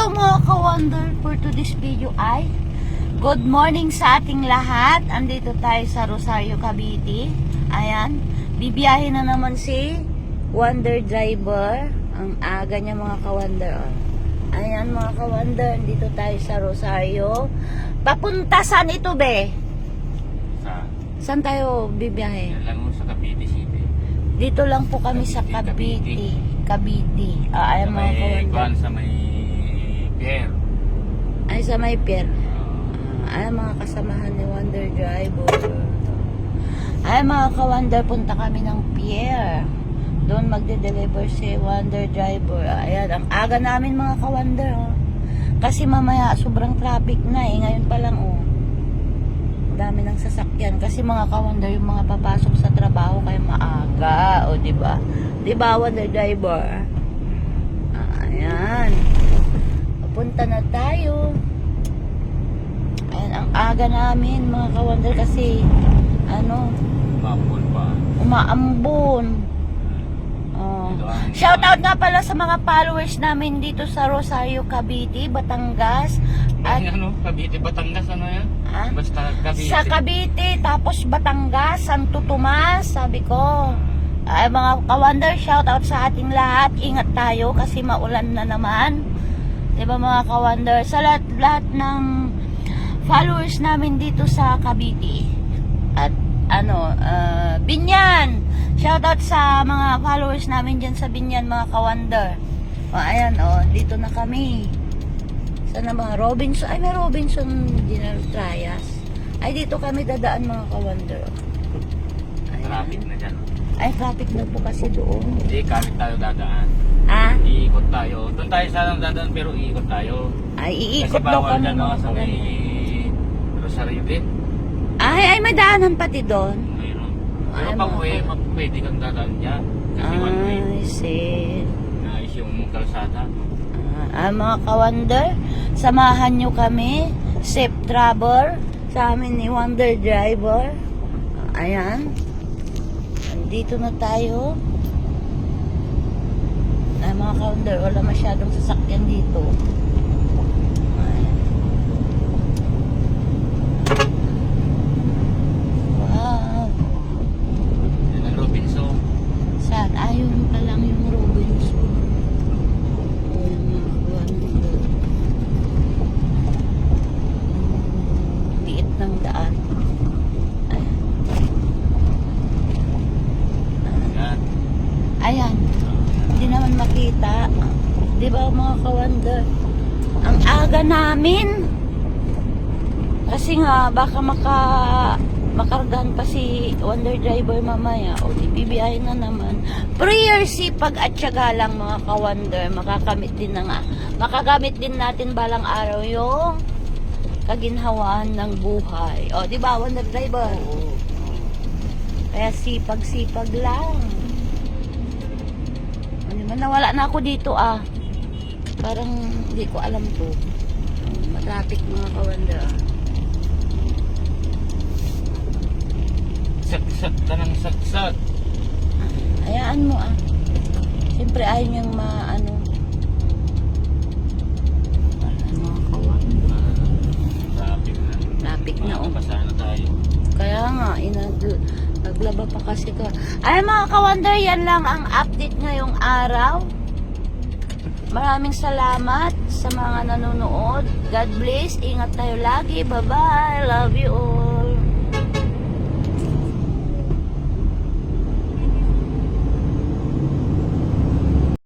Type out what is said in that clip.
Hello mga ka-wonder, for today's video ay good morning sa ating lahat. Andito tayo sa Rosario, Cavite. Ayan, bibiyahin na naman si Wonder Driver. Ang aga niya mga ka-wonder. Ayan mga ka-wonder, andito tayo sa Rosario. Papunta saan ito be? Saan tayo bibiyahe? Yan lang sa Cavite City. Dito lang po kami sa Cavite. Cavite. Ayan mga ka-wonder. Sa may pier. Ay, sa may pier. Ay, mga kasamahan ni Wonder Driver. Ay, mga ka-wonder, punta kami ng pier. Doon magde-deliver si Wonder Driver. Ayan, ang aga namin mga ka-wonder. Kasi mamaya, sobrang traffic na eh. Ngayon pa lang, dami ng sasakyan. Kasi mga ka-wonder, yung mga papasok sa trabaho kaya maaga. O, diba? Diba, Wonder Driver? Ayan. Punta na tayo. Ayan, ang aga namin mga ka-wonder kasi Umambon pa. umaambon. Shoutout nga pala sa mga followers namin dito sa Rosario, Cavite, Batangas. At Cavite, Batangas, ano yan? Basta Cavite. Sa Cavite, tapos Batangas, Santo Tomas, sabi ko. Ay, mga ka-wonder, shoutout sa ating lahat. Ingat tayo kasi maulan na naman. Diba mga ka-wonder, sa lahat ng followers namin dito sa Cavite at Binyan, shoutout sa mga followers namin dyan sa Binyan mga ka-wonder. Ayan dito na kami. Sana mga Robinson, ay may Robinson General Trias. Ay dito kami dadaan mga ka-wonder. Traffic na dyan. Ay traffic na po kasi doon. Hindi, kami tayo dadaan. Iikot tayo. Doon tayo sana dadaan pero iikot tayo. Ay iikot daw kami dyan mga sa may Rosario din. Ay may daanan pati doon. Mayroon. Pero pag uwi, pwede kang dadaan dyan. Kasi one way. I see. Naayos yung kalsada. Mga ka-wonder, samahan nyo kami, safe travel sa amin ni Wonder Driver. Ayan. Dito na tayo. Mga ka-wonder, wala masyadong sasakyan dito. Ayan. Wow. Yan ang Robinson. Saan? Ayun pa lang yung Robinson. Ayan mga ka-wonder. Liit ng daan. Ayan. Hindi naman makita. Di ba mga ka-wonder? Ang aga namin. Kasi nga, baka makargahan pa si Wonder Driver mamaya. O, di bibiyahin na naman. Prayer, sipag at tiyaga lang mga ka-wonder. Makagamit din natin balang araw yung kaginhawaan ng buhay. O, di ba Wonder Driver? Oo. Kaya sipag-sipag lang. Nawala na ako dito parang hindi ko alam to. Matraffic mga ka-wonder. Saksat ka ng saksat. Hayaan mo siyempre ayaw niyang mga ka-wonder. Traffic na Basa na tayo. Kaya nga naglaba pa kasi ka. Ay mga ka-wonder, yan lang ang update ngayong araw. Maraming salamat sa mga nanonood. God bless. Ingat tayo lagi. Bye-bye. Love you all.